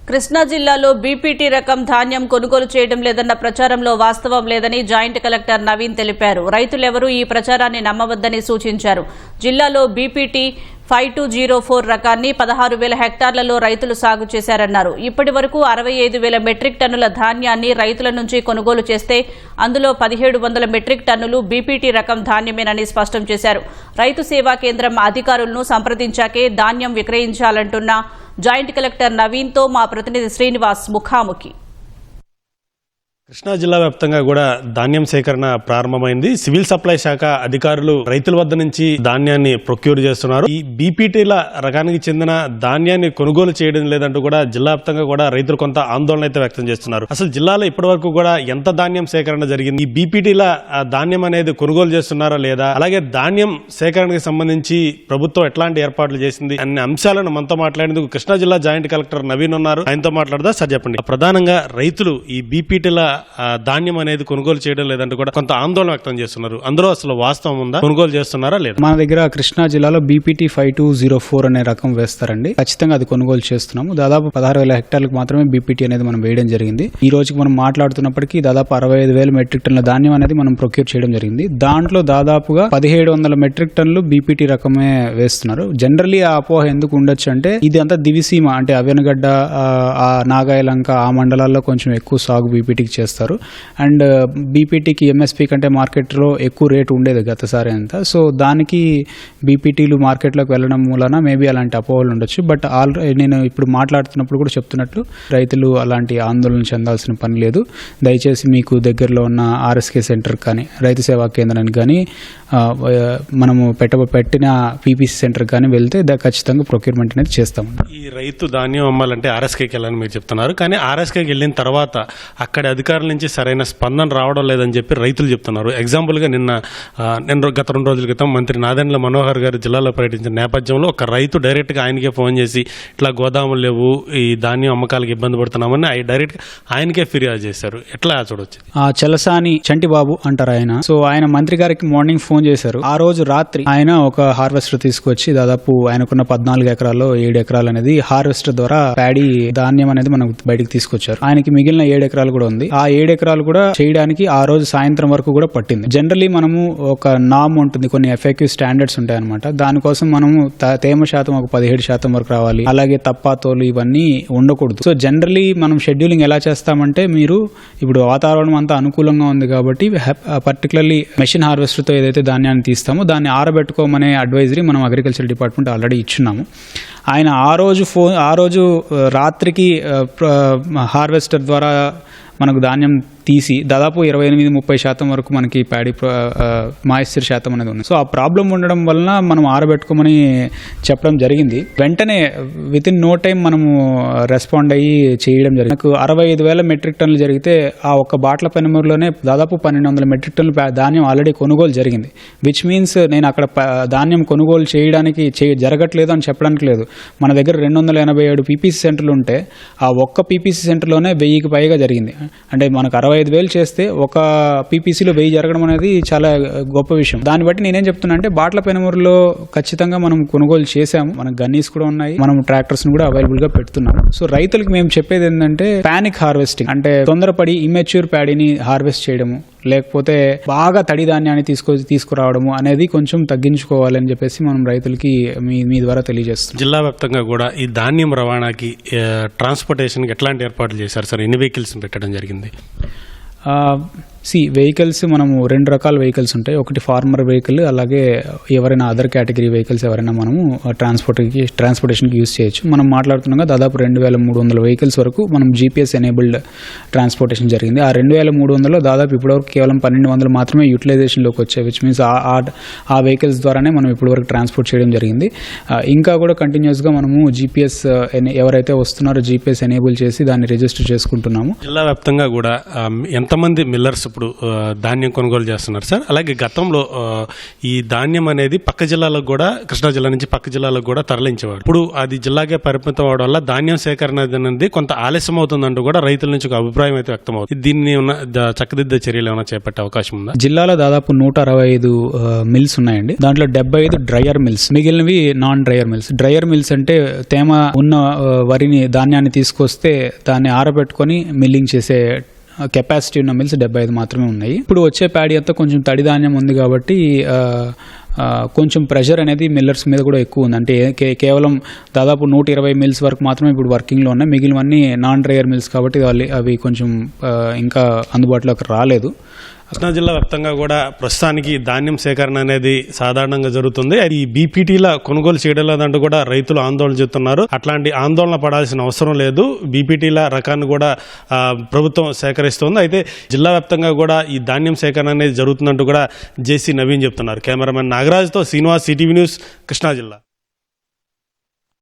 కృష్ణా జిల్లాలో బీపీటీ రకం ధాన్యం కొనుగోలు చేయడం లేదన్న ప్రచారంలో వాస్తవం లేదని జాయింట్ కలెక్టర్ నవీన్ తెలిపారు. రైతులెవరూ ఈ ప్రచారాన్ని నమ్మవద్దని సూచించారు. జిల్లాలో బీపీటీ 5204 రకాన్ని 16,000 హెక్టార్లలో రైతులు సాగు చేశారన్నారు. ఇప్పటి వరకు 65,000 మెట్రిక్ టన్నుల ధాన్యాన్ని రైతుల నుంచి కొనుగోలు చేస్తే అందులో 1,700 మెట్రిక్ టన్నులు బీపీటీ రకం ధాన్యమేనని స్పష్టం చేశారు. రైతు సేవా కేంద్రం అధికారులను సంప్రదించాకే ధాన్యం విక్రయించాలంటున్న జాయింట్ కలెక్టర్ నవీన్తో మా ప్రతినిధి శ్రీనివాస్ ముఖాముఖి. కృష్ణా జిల్లా వ్యాప్తంగా కూడా ధాన్యం సేకరణ ప్రారంభమైంది. సివిల్ సప్లై శాఖ అధికారులు రైతుల వద్ద నుంచి ధాన్యాన్ని ప్రొక్యూర్ చేస్తున్నారు. ఈ బీపీటీల రకానికి చెందిన ధాన్యాన్ని కొనుగోలు చేయడం లేదంటూ కూడా జిల్లా వ్యాప్తంగా కూడా రైతులు కొంత ఆందోళన అయితే వ్యక్తం చేస్తున్నారు. అసలు జిల్లాలో ఇప్పటి వరకు కూడా ఎంత ధాన్యం సేకరణ జరిగింది, ఈ బీపీటీల ధాన్యం అనేది కొనుగోలు చేస్తున్నారా లేదా, అలాగే ధాన్యం సేకరణకు సంబంధించి ప్రభుత్వం ఎట్లాంటి ఏర్పాట్లు చేసింది అనే అంశాలను మనతో మాట్లాడేందుకు కృష్ణా జిల్లా జాయింట్ కలెక్టర్ నవీన్ ఉన్నారు. ఆయనతో మాట్లాడదా సార్ చెప్పండి. ప్రధానంగా రైతులు ఈ బీపీటీల ధాన్యం అనేది కొనుగోలు చేయడం లేదంటే కూడా కొంత ఆందోళన వ్యక్తం చేస్తున్నారు. అందులో అసలు వాస్తవం ఉందా, కొనుగోలు చేస్తున్నారా లేదా? మన దగ్గర కృష్ణా జిల్లాలో బీపీటీ 5204 అనే రకం వేస్తారండి. ఖచ్చితంగా అది కొనుగోలు చేస్తున్నాము. దాదాపు 16,000 హెక్టార్లకు మాత్రమే బీపీటీ అనేది మనం వేయడం జరిగింది. ఈ రోజుకి మనం మాట్లాడుతున్నప్పటికీ దాదాపు 65,000 మెట్రిక్ టన్నుల ధాన్యం అనేది మనం ప్రొక్యూర్ చేయడం జరిగింది. దాంట్లో దాదాపుగా 1,700 మెట్రిక్ టన్నులు బీపీటీ రకమే వేస్తున్నారు. జనరల్లీ ఆ అపోహ ఎందుకు ఉండొచ్చు అంటే ఇది అంతా దివిసీమ అంటే అవ్యనగడ్డ, ఆ నాగాయలంక ఆ మండలాల్లో కొంచెం ఎక్కువ సాగు బీపీటీకి చేస్తారు. అండ్ బీపీటీకి ఎంఎస్పీ కంటే మార్కెట్లో ఎక్కువ రేటు ఉండేది గతసారి అంతా. సో దానికి బీపీటీలు మార్కెట్లోకి వెళ్ళడం మూలన మేబీ అలాంటి అపోహలు ఉండొచ్చు. బట్ నేను ఇప్పుడు మాట్లాడుతున్నప్పుడు కూడా చెప్తున్నట్లు రైతులు అలాంటి ఆందోళన చెందాల్సిన పని లేదు. దయచేసి మీకు దగ్గరలో ఉన్న ఆర్ఎస్కే సెంటర్ కానీ రైతు సేవా కేంద్రానికి కానీ మనము పెట్టిన పీపీసీ సెంటర్ కానీ వెళ్తే ఖచ్చితంగా ప్రొక్యూర్మెంట్ అనేది చేస్తాము. ఈ రైతు ధాన్యం అమ్మాలంటే ఆర్ఎస్కేకి వెళ్ళని మీరు చెప్తున్నారు. కానీ ఆర్ఎస్కేకి వెళ్ళిన తర్వాత అక్కడ అధికారుల నుంచి సరైన స్పందన రావడం లేదని చెప్పి రైతులు చెప్తున్నారు. ఎగ్జాంపుల్గా నిన్న గత 2 రోజుల క్రితం మంత్రి నాదెండ్ల మనోహర్ గారు జిల్లాలో పర్యటించిన నేపథ్యంలో ఒక రైతు డైరెక్ట్గా ఆయనకే ఫోన్ చేసి ఇట్లా గోదాములు లేవు, ఈ ధాన్యం అమ్మకాలకు ఇబ్బంది పడుతున్నామని డైరెక్ట్గా ఆయనకే ఫిర్యాదు చేశారు. ఎట్లా చూడొచ్చు? చలసాని చంటిబాబు అంటారు ఆయన. సో ఆయన మంత్రి గారికి మార్నింగ్ ఫోన్ చేశారు. ఆ రోజు రాత్రి ఆయన ఒక హార్వెస్టర్ తీసుకొచ్చి దాదాపు ఆయనకున్న 14 ఎకరాల్లో 7 ఎకరాలు అనేది హార్వెస్టర్ ద్వారా ప్యాడీ ధాన్యం అనేది మనకు బయటకు తీసుకొచ్చారు. ఆయనకి మిగిలిన 7 ఎకరాలు కూడా ఉంది. ఆ 7 ఎకరాలు కూడా చేయడానికి ఆ రోజు సాయంత్రం వరకు కూడా పట్టింది. జనరల్లీ మనము ఒక నామ్ ఉంటుంది, కొన్ని ఎఫెక్టివ్ స్టాండర్డ్స్ ఉంటాయి అనమాట. దానికోసం మనము తేమ శాతం ఒక 17% వరకు రావాలి, అలాగే తప్పాతోలు ఇవన్నీ ఉండకూడదు. సో జనరల్లీ మనం షెడ్యూలింగ్ ఎలా చేస్తామంటే, మీరు ఇప్పుడు వాతావరణం అంతా అనుకూలంగా ఉంది కాబట్టి పర్టికులర్లీ మెషిన్ హార్వెస్టర్తో ఏదైతే ధాన్యాన్ని తీస్తామో దాన్ని ఆరబెట్టుకోమనే అడ్వైజరీ మనం అగ్రికల్చర్ డిపార్ట్మెంట్ ఆల్రెడీ ఇచ్చున్నాము. ఆయన ఆ రోజు రాత్రికి హార్వెస్టర్ ద్వారా మనకు ధాన్యం తీసి దాదాపు 28-30% వరకు మనకి ప్యాడీ మాయిశ్చర్ శాతం అనేది ఉంది. సో ఆ ప్రాబ్లం ఉండడం వలన మనం ఆరబెట్టుకోమని చెప్పడం జరిగింది. వెంటనే విత్ ఇన్ నో టైం మనము రెస్పాండ్ అయ్యి చేయడం జరిగింది. నాకు 65,000 మెట్రిక్ టన్నులు జరిగితే ఆ ఒక్క బాట్ల పెనుమూరులోనే దాదాపు 1,200 మెట్రిక్ టన్నులు ధాన్యం ఆల్రెడీ కొనుగోలు జరిగింది. విచ్ మీన్స్ నేను అక్కడ ధాన్యం కొనుగోలు చేయడానికి జరగట్లేదు అని చెప్పడానికి లేదు. మన దగ్గర 287 పీపీసీ సెంటర్లు ఉంటే ఆ ఒక్క పీపీసీ సెంటర్లోనే 1000కి పైగా జరిగింది. అంటే మనకు 65,000 చేస్తే ఒక పీపీసీలో 1000 జరగడం అనేది చాలా గొప్ప విషయం. దాన్ని బట్టి నేనేం చెప్తున్నా అంటే బాట్ల పెనుమూరులో ఖచ్చితంగా మనం కొనుగోలు చేసాము. మనకు గన్నీస్ కూడా ఉన్నాయి, మనం ట్రాక్టర్స్ కూడా అవైలబుల్ గా పెడుతున్నాము. సో రైతులకు మేము చెప్పేది ఏంటంటే పానిక్ హార్వెస్టింగ్ అంటే తొందరపడి ఇమ్మెచ్యూర్ ప్యాడీని హార్వెస్ట్ చేయడము, లేకపోతే బాగా తడి ధాన్యాన్ని తీసుకురావడము అనేది కొంచెం తగ్గించుకోవాలని చెప్పేసి మనం రైతులకి మీ ద్వారా తెలియజేస్తున్నాం. జిల్లా వ్యాప్తంగా కూడా ఈ ధాన్యం రవాణాకి ట్రాన్స్పోర్టేషన్కి ఎట్లాంటి ఏర్పాట్లు చేశారు సార్? ఎన్ని వెహికల్స్ పెట్టడం జరిగింది? వెహికల్స్ మనము 2 రకాల వెహికల్స్ ఉంటాయి. ఒకటి ఫార్మర్ వెహికల్, అలాగే ఎవరైనా అదర్ కేటగిరీ వెహికల్స్ ఎవరైనా మనము ట్రాన్స్పోర్టేషన్కి యూజ్ చేయొచ్చు. మనం మాట్లాడుతున్నాగా దాదాపు 2,300 వెహికల్స్ వరకు మనం జీపీఎస్ ఎనేబుల్డ్ ట్రాన్స్పోర్టేషన్ జరిగింది. ఆ 2,300లో దాదాపు ఇప్పటివరకు కేవలం 1,200 మాత్రమే యూటిలైజేషన్లోకి వచ్చాయి. విచ్ మీన్స్ ఆ వెహికల్స్ ద్వారానే మనం ఇప్పటివరకు ట్రాన్స్పోర్ట్ చేయడం జరిగింది. ఇంకా కూడా కంటిన్యూస్గా మనము జీపీఎస్ ఎవరైతే వస్తున్నారో జీపీఎస్ ఎనేబుల్ చేసి దాన్ని రిజిస్టర్ చేసుకుంటున్నాము. జిల్లా వ్యాప్తంగా కూడా ఎంతమంది మిల్లర్స్ ఇప్పుడు ధాన్యం కొనుగోలు చేస్తున్నారు సార్. అలాగే గతంలో ఈ ధాన్యం అనేది పక్క జిల్లాలకు కూడా, కృష్ణా జిల్లా నుంచి పక్క జిల్లాలకు కూడా తరలించేవారు. ఇప్పుడు అది జిల్లాకే పరిమితం అవడం వల్ల ధాన్యం సేకరణ అనేది కొంత ఆలస్యం అవుతుందంటూ కూడా రైతుల నుంచి ఒక అభిప్రాయం అయితే వ్యక్తం అవుతుంది. దీన్ని చక్కదిద్దే చర్యలు ఏమైనా చేపట్టే అవకాశం ఉందా? జిల్లాలో దాదాపు 165 మిల్స్ ఉన్నాయండి. దాంట్లో 75 డ్రయర్ మిల్స్, మిగిలినవి non dryer mills. Dryer mills అంటే తేమ ఉన్న వరిని, ధాన్యాన్ని తీసుకొస్తే దాన్ని ఆరబెట్టుకొని మిల్లింగ్ చేసే కెపాసిటీ ఉన్న మిల్స్ 75 మాత్రమే ఉన్నాయి. ఇప్పుడు వచ్చే ప్యాడీ అంతా కొంచెం తడి ధాన్యం ఉంది కాబట్టి కొంచెం ప్రెషర్ అనేది మిల్లర్స్ మీద కూడా ఎక్కువ ఉంది. అంటే కేవలం దాదాపు 120 మిల్స్ వరకు మాత్రమే ఇప్పుడు వర్కింగ్లో ఉన్నాయి. మిగిలినవన్నీ నాన్ డ్రయర్ మిల్స్ కాబట్టి అవి కొంచెం ఇంకా అందుబాటులోకి రాలేదు. కృష్ణా జిల్లా వ్యాప్తంగా కూడా ప్రస్తుతానికి ధాన్యం సేకరణ అనేది సాధారణంగా జరుగుతుంది. ఈ బీపీటీల కొనుగోలు చేయడం లేదంటూ కూడా రైతులు ఆందోళన చెప్తున్నారు. అట్లాంటి ఆందోళన పడాల్సిన అవసరం లేదు. బీపీటీల రకాన్ని కూడా ప్రభుత్వం సేకరిస్తుంది. అయితే జిల్లా వ్యాప్తంగా కూడా ఈ ధాన్యం సేకరణ అనేది జరుగుతుందంటూ కూడా జేసీ నవీన్ చెప్తున్నారు. కెమెరామెన్ నాగరాజ్తో శ్రీనివాస్, సిటీవీ న్యూస్, కృష్ణా జిల్లా.